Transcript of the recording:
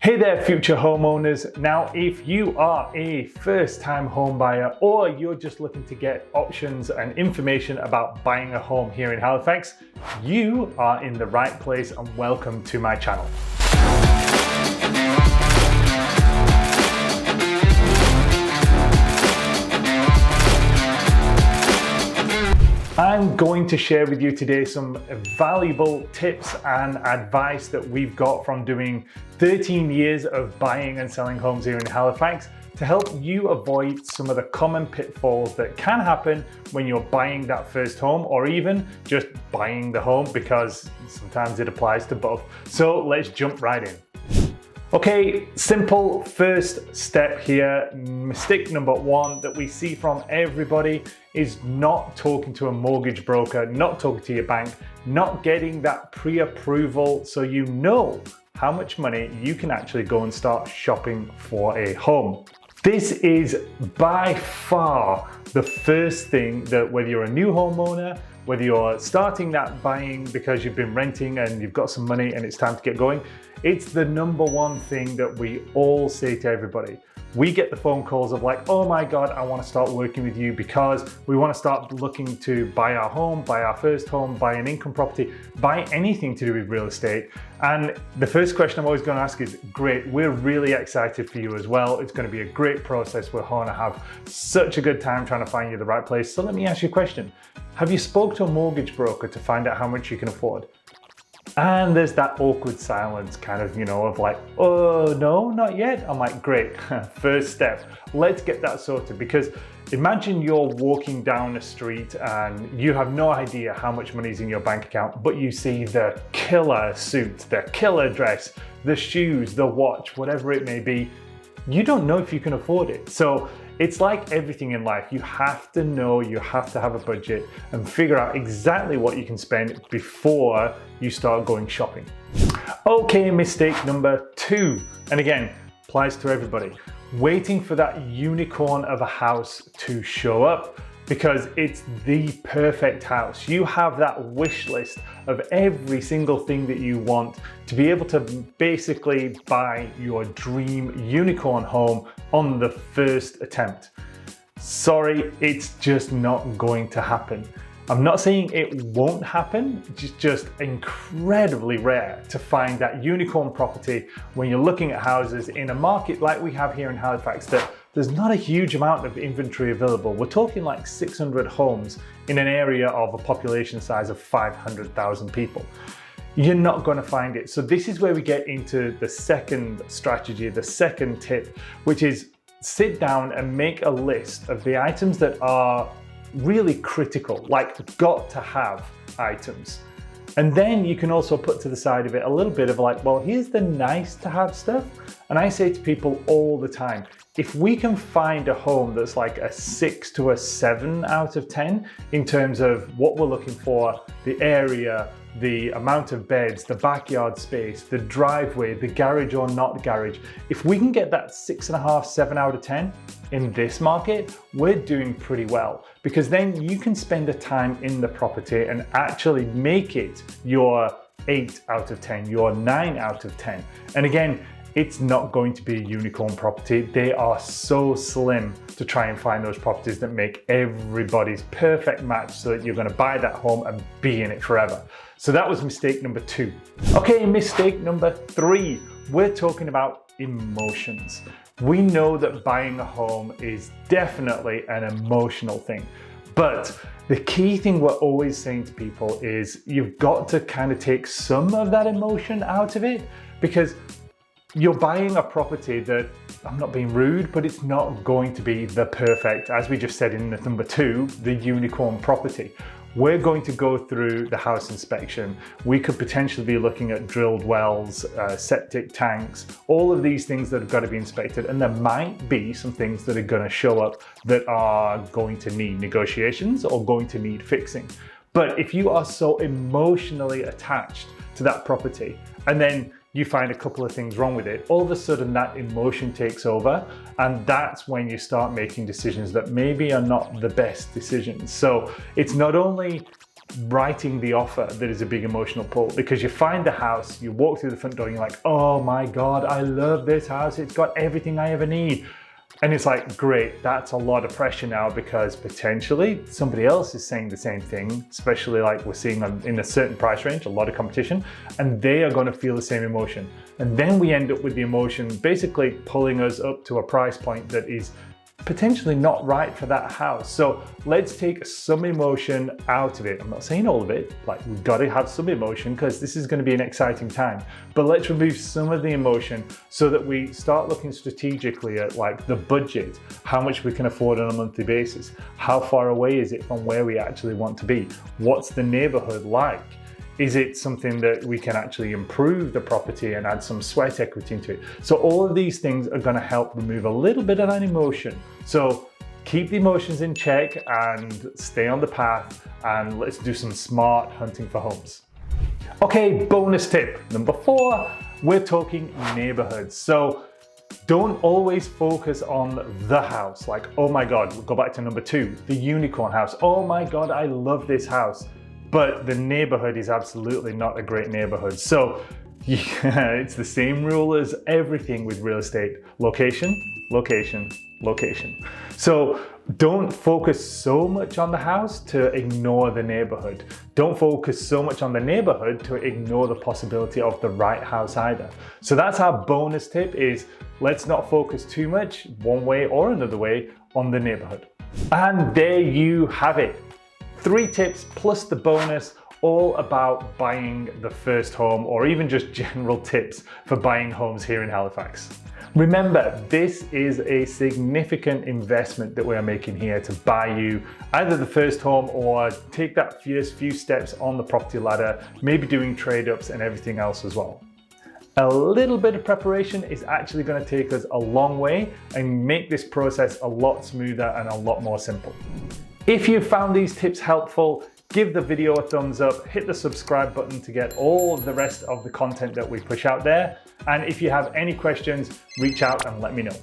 Hey there, future homeowners. Now, if you are a first-time home buyer or you're just looking to get options and information about buying a home here in Halifax, you are in the right place and welcome to my channel. I'm going to share with you today some valuable tips and advice that we've got from doing 13 years of buying and selling homes here in Halifax to help you avoid some of the common pitfalls that can happen when you're buying that first home or even just buying the home, because sometimes it applies to both. So let's jump right in. Okay, simple first step here. Mistake number one that we see from everybody is not talking to a mortgage broker, not talking to your bank, not getting that pre-approval so you know how much money you can actually go and start shopping for a home. This is by far the first thing that, whether you're a new homeowner, whether you're starting that buying because you've been renting and you've got some money and it's time to get going, it's the number one thing that we all say to everybody. We get the phone calls of like, oh my God, I want to start working with you because we want to start looking to buy our home, buy our first home, buy an income property, buy anything to do with real estate. And the first question I'm always going to ask is, great, we're really excited for you as well. It's going to be a great process. We're going to have such a good time trying to find you the right place. So let me ask you a question. Have you spoke to a mortgage broker to find out how much you can afford? And there's that awkward silence kind of, of like, oh no, not yet. I'm like, great, first step, let's get that sorted. Because imagine you're walking down the street and you have no idea how much money is in your bank account, but you see the killer suit, the killer dress, the shoes, the watch, whatever it may be. You don't know if you can afford it. So it's like everything in life. You have to know, you have to have a budget and figure out exactly what you can spend before you start going shopping. Okay, mistake number two, and again, applies to everybody. Waiting for that unicorn of a house to show up because it's the perfect house. You have that wish list of every single thing that you want to be able to basically buy your dream unicorn home on the first attempt. Sorry, it's just not going to happen. I'm not saying it won't happen, it's just incredibly rare to find that unicorn property when you're looking at houses in a market like we have here in Halifax that there's not a huge amount of inventory available. We're talking like 600 homes in an area of a population size of 500,000 people. You're not going to find it. So this is where we get into the second strategy, the second tip, which is sit down and make a list of the items that are really critical, like got to have items. And then you can also put to the side of it a little bit of like, well, here's the nice to have stuff. And I say to people all the time, if we can find a home that's like a 6 to a 7 out of 10 in terms of what we're looking for, the area, the amount of beds, the backyard space, the driveway, the garage or not garage, if we can get that 6.5, 7 out of 10 in this market, we're doing pretty well, because then you can spend the time in the property and actually make it your 8 out of 10, your 9 out of 10. And again, it's not going to be a unicorn property. They are so slim to try and find those properties that make everybody's perfect match so that you're going to buy that home and be in it forever. So that was mistake number two. Okay, mistake number three, we're talking about emotions. We know that buying a home is definitely an emotional thing, but the key thing we're always saying to people is you've got to kind of take some of that emotion out of it, because you're buying a property that, I'm not being rude, but it's not going to be the perfect, as we just said in number two, the unicorn property. We're going to go through the house inspection. We could potentially be looking at drilled wells, septic tanks, all of these things that have got to be inspected. And there might be some things that are going to show up that are going to need negotiations or going to need fixing. But if you are so emotionally attached to that property and then you find a couple of things wrong with it, all of a sudden that emotion takes over, and that's when you start making decisions that maybe are not the best decisions. So it's not only writing the offer that is a big emotional pull, because you find the house, you walk through the front door and you're like, oh my God, I love this house. It's got everything I ever need. And it's like, great, that's a lot of pressure now, because potentially somebody else is saying the same thing, especially like we're seeing in a certain price range, a lot of competition, and they are going to feel the same emotion. And then we end up with the emotion basically pulling us up to a price point that is potentially not right for that house. So let's take some emotion out of it. I'm not saying all of it, like we've got to have some emotion because this is going to be an exciting time, but let's remove some of the emotion so that we start looking strategically at like the budget, how much we can afford on a monthly basis, how far away is it from where we actually want to be, what's the neighborhood like, is it something that we can actually improve the property and add some sweat equity into it? So all of these things are going to help remove a little bit of that emotion. So keep the emotions in check and stay on the path, and let's do some smart hunting for homes. Okay, bonus tip number 4, we're talking neighborhoods. So don't always focus on the house. Like, oh my God, we'll go back to number 2, the unicorn house. Oh my God, I love this house. But the neighborhood is absolutely not a great neighborhood. So yeah, it's the same rule as everything with real estate. Location, location, location. So don't focus so much on the house to ignore the neighborhood. Don't focus so much on the neighborhood to ignore the possibility of the right house either. So that's our bonus tip, is let's not focus too much one way or another way on the neighborhood. And there you have it. 3 tips plus the bonus, all about buying the first home, or even just general tips for buying homes here in Halifax. Remember, this is a significant investment that we are making here to buy you either the first home or take that first few steps on the property ladder, maybe doing trade-ups and everything else as well. A little bit of preparation is actually going to take us a long way and make this process a lot smoother and a lot more simple. If you found these tips helpful, give the video a thumbs up, hit the subscribe button to get all of the rest of the content that we push out there. And if you have any questions, reach out and let me know.